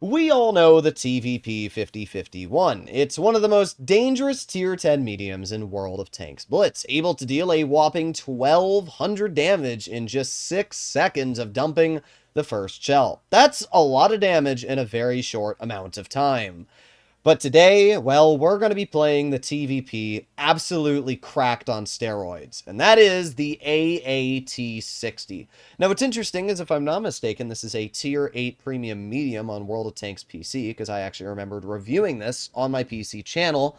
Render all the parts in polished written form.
We all know the TVP 5051. It's one of the most dangerous tier 10 mediums in World of Tanks Blitz, able to deal a whopping 1200 damage in just 6 seconds of dumping the first shell. That's a lot of damage in a very short amount of time. But today, well, we're going to be playing the TVP absolutely cracked on steroids, and that is the AAT-60. Now, what's interesting is, if I'm not mistaken, this is a Tier 8 Premium Medium on World of Tanks PC, because I actually remembered reviewing this on my PC channel.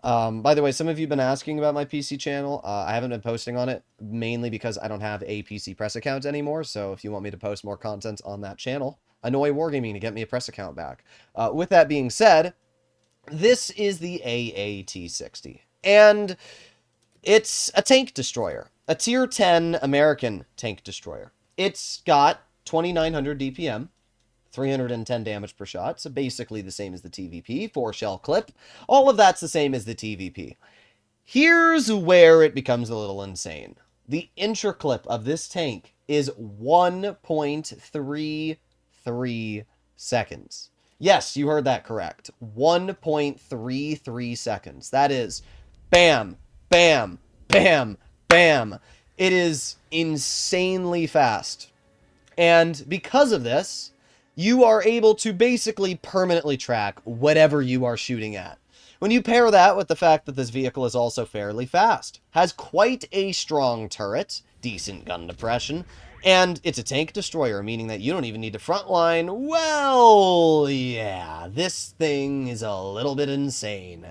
By the way, some of you have been asking about my PC channel. I haven't been posting on it, mainly because I don't have a PC press account anymore, so if you want me to post more content on that channel, annoy Wargaming to get me a press account back. With that being said, this is the AAT-60, and it's a tank destroyer, a tier 10 American tank destroyer. It's got 2900 DPM, 310 damage per shot, so basically the same as the TVP, 4 shell clip. All of that's the same as the TVP. Here's where it becomes a little insane. The intra-clip of this tank is 1.33 seconds. Yes, you heard that correct. 1.33 seconds. That is bam, bam, bam, bam. It is insanely fast. And because of this, you are able to basically permanently track whatever you are shooting at. When you pair that with the fact that this vehicle is also fairly fast, has quite a strong turret, decent gun depression, and it's a tank destroyer, meaning that you don't even need to frontline. Well, yeah, this thing is a little bit insane.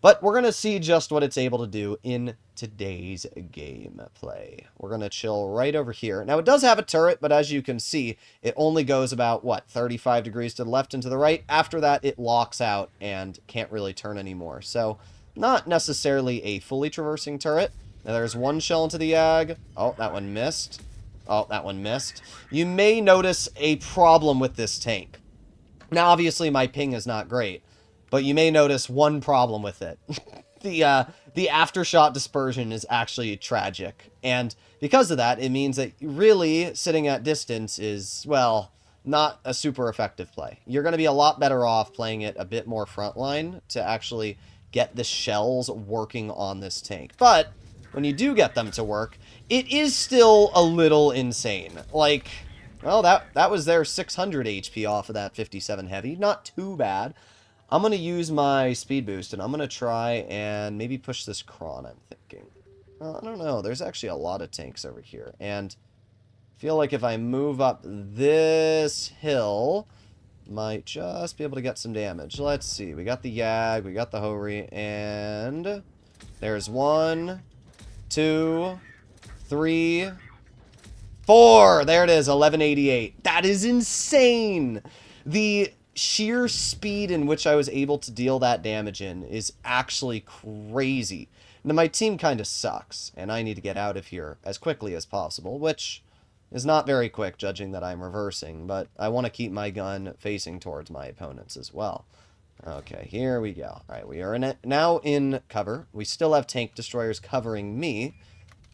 But we're going to see just what it's able to do in today's gameplay. We're going to chill right over here. Now, it does have a turret, but as you can see, it only goes about, 35 degrees to the left and to the right. After that, it locks out and can't really turn anymore. So, not necessarily a fully traversing turret. Now, there's one shell into the ag. Oh, that one missed. Oh, that one missed. You may notice a problem with this tank. Now, obviously, my ping is not great, but you may notice one problem with it. The aftershock dispersion is actually tragic, and because of that, it means that really sitting at distance is, well, not a super effective play. You're going to be a lot better off playing it a bit more frontline to actually get the shells working on this tank. But when you do get them to work, it is still a little insane. Like, well, that was their 600 HP off of that 57 heavy. Not too bad. I'm going to use my speed boost, and I'm going to try and maybe push this Kron, I'm thinking. Well, I don't know. There's actually a lot of tanks over here, and I feel like if I move up this hill, might just be able to get some damage. Let's see. We got the Yag, we got the Hori, and there's 1, 2, 3, 4. There it is, 1188. That is insane. The sheer speed in which I was able to deal that damage in is actually crazy. Now, my team kind of sucks, and I need to get out of here as quickly as possible, which is not very quick, judging that I'm reversing, but I want to keep my gun facing towards my opponents as well. Okay, here we go. All right, we are now in cover. We still have tank destroyers covering me,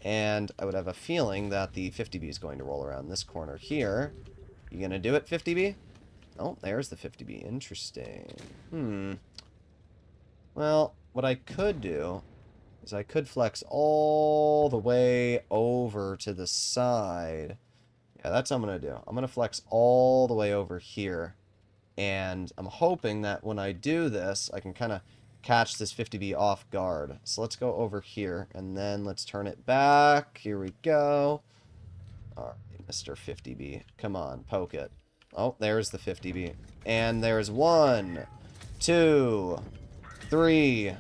and I would have a feeling that the 50B is going to roll around this corner here. You gonna do it, 50B? Oh, there's the 50B. Interesting. Well, what I could do is I could flex all the way over to the side. Yeah, that's what I'm going to do. I'm going to flex all the way over here. And I'm hoping that when I do this, I can kind of catch this 50B off guard. So let's go over here, and then let's turn it back. Here we go. All right, Mr. 50B. Come on, poke it. Oh, there's the 50B. And there's 1, 2, 3,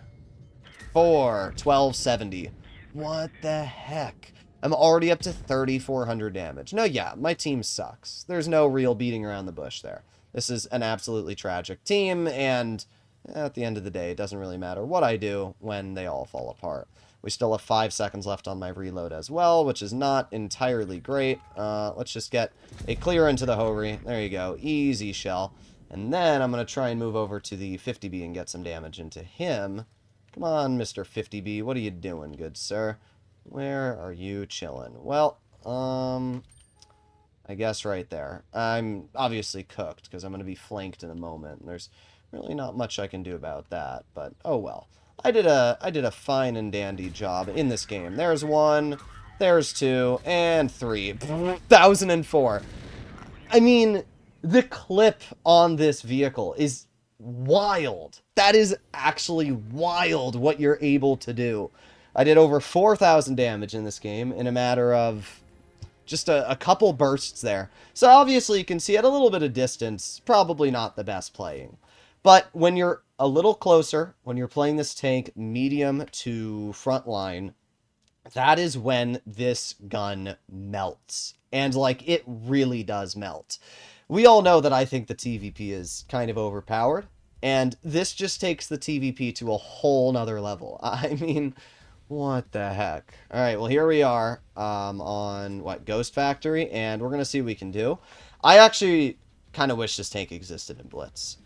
4, 1270. What the heck? I'm already up to 3,400 damage. No, yeah, my team sucks. There's no real beating around the bush there. This is an absolutely tragic team, and at the end of the day, it doesn't really matter what I do when they all fall apart. We still have 5 seconds left on my reload as well, which is not entirely great. Let's just get a clear into the Hori. There you go. Easy shell. And then I'm going to try and move over to the 50B and get some damage into him. Come on, Mr. 50B. What are you doing, good sir? Where are you chilling? Well, I I guess right there. I'm obviously cooked because I'm going to be flanked in a moment. And there's really not much I can do about that, but oh well. I did a fine and dandy job in this game. There's one, there's two, and three. 1004. I mean, the clip on this vehicle is wild. That is actually wild what you're able to do. I did over 4,000 damage in this game in a matter of just a couple bursts there. So obviously you can see at a little bit of distance, probably not the best playing. But when you're a little closer, when you're playing this tank medium to frontline, that is when this gun melts. And, like, it really does melt. We all know that I think the TVP is kind of overpowered, and this just takes the TVP to a whole nother level. I mean, what the heck? Alright, well, here we are on, what, Ghost Factory, and we're going to see what we can do. I actually kind of wish this tank existed in Blitz.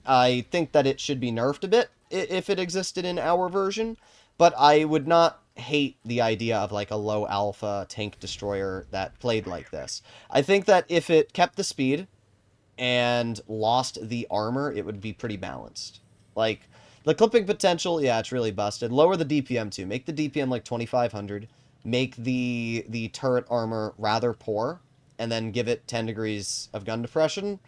I think that it should be nerfed a bit if it existed in our version, but I would not hate the idea of like a low alpha tank destroyer that played like this. I think that if it kept the speed and lost the armor, it would be pretty balanced. Like, the clipping potential, yeah, it's really busted. Lower the DPM too. Make the DPM like 2,500. Make the turret armor rather poor, and then give it 10 degrees of gun depression,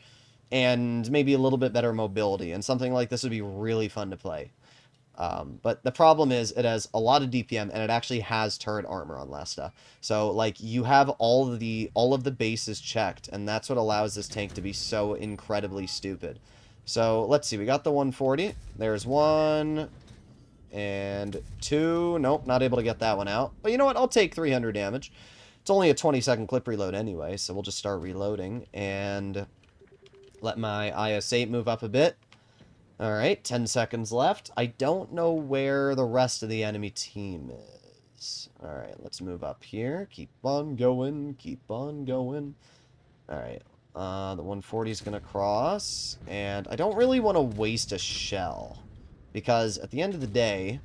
and maybe a little bit better mobility. And something like this would be really fun to play. But the problem is it has a lot of DPM, and it actually has turret armor on Lesta. So, like, you have all of the bases checked, and that's what allows this tank to be so incredibly stupid. So, let's see. We got the 140. There's one and two. Nope, not able to get that one out. But you know what? I'll take 300 damage. It's only a 20-second clip reload anyway, so we'll just start reloading and let my IS-8 move up a bit. Alright, 10 seconds left. I don't know where the rest of the enemy team is. Alright, let's move up here. Keep on going. Keep on going. Alright, the 140 is going to cross. And I don't really want to waste a shell. Because at the end of the day,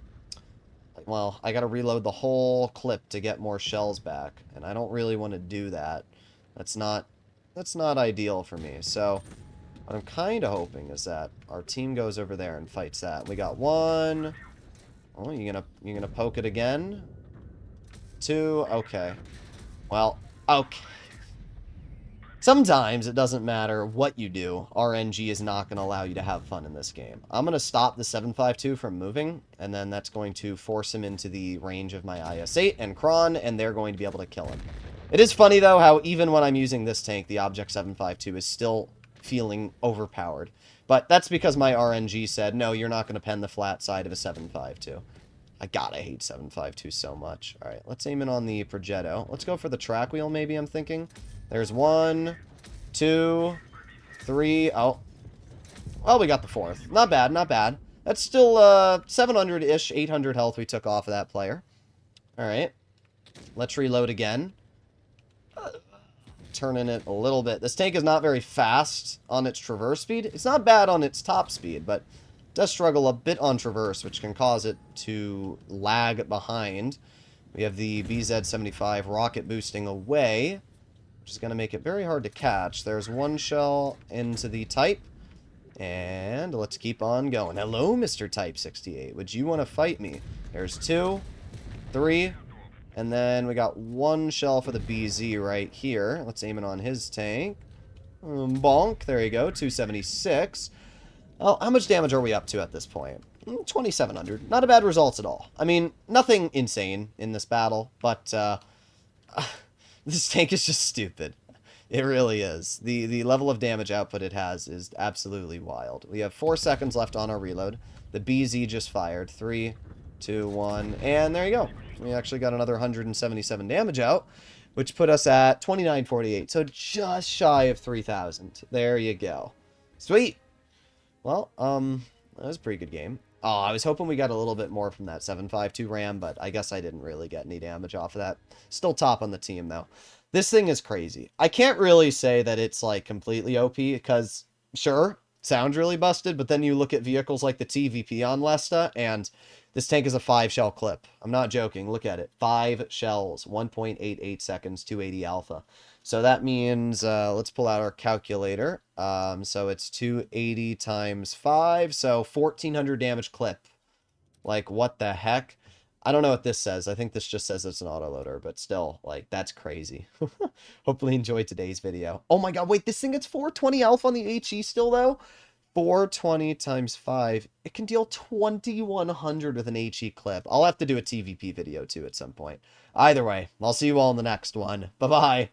well, I got to reload the whole clip to get more shells back. And I don't really want to do that. That's not ideal for me. So what I'm kind of hoping is that our team goes over there and fights that. We got one. Oh, you gonna poke it again? Two. Okay. Well, okay. Sometimes it doesn't matter what you do. RNG is not going to allow you to have fun in this game. I'm going to stop the 7.52 from moving, and then that's going to force him into the range of my IS-8 and Kron, and they're going to be able to kill him. It is funny, though, how even when I'm using this tank, the Object 7.52 is still feeling overpowered. But that's because my RNG said, no, you're not going to pen the flat side of a 7.52. I hate 7.52 so much. Alright, let's aim in on the Progetto. Let's go for the track wheel, maybe, I'm thinking. There's one, two, three. Oh. Well, we got the fourth. Not bad, not bad. That's still 700-ish, 800 health we took off of that player. Alright. Let's reload again. Turning it a little bit. This tank is not very fast on its traverse speed. It's not bad on its top speed, but it does struggle a bit on traverse, which can cause it to lag behind. We have the BZ-75 rocket boosting away, which is going to make it very hard to catch. There's one shell into the Type, and let's keep on going. Hello, Mr. Type 68. Would you want to fight me? There's two, three, and then we got one shell for the BZ right here. Let's aim it on his tank. Bonk. There you go. 276. Oh, how much damage are we up to at this point? 2,700. Not a bad result at all. I mean, nothing insane in this battle, but this tank is just stupid. It really is. The level of damage output it has is absolutely wild. We have 4 seconds left on our reload. The BZ just fired. 3, 2, 1, and there you go. We actually got another 177 damage out, which put us at 2948. So just shy of 3,000. There you go. Sweet. Well, that was a pretty good game. Oh, I was hoping we got a little bit more from that 7.52 RAM, but I guess I didn't really get any damage off of that. Still top on the team, though. This thing is crazy. I can't really say that it's, like, completely OP, because, sure, sounds really busted, but then you look at vehicles like the TVP on Lesta, and this tank is a 5-shell clip. I'm not joking. Look at it. 5 shells, 1.88 seconds, 280 alpha. So that means, let's pull out our calculator. So it's 280 times 5, so 1400 damage clip. Like, what the heck? I don't know what this says. I think this just says it's an autoloader, but still, like, that's crazy. Hopefully you enjoyed today's video. Oh my god, wait, this thing gets 420 health on the HE still, though? 420 times 5. It can deal 2100 with an HE clip. I'll have to do a TVP video, too, at some point. Either way, I'll see you all in the next one. Bye-bye.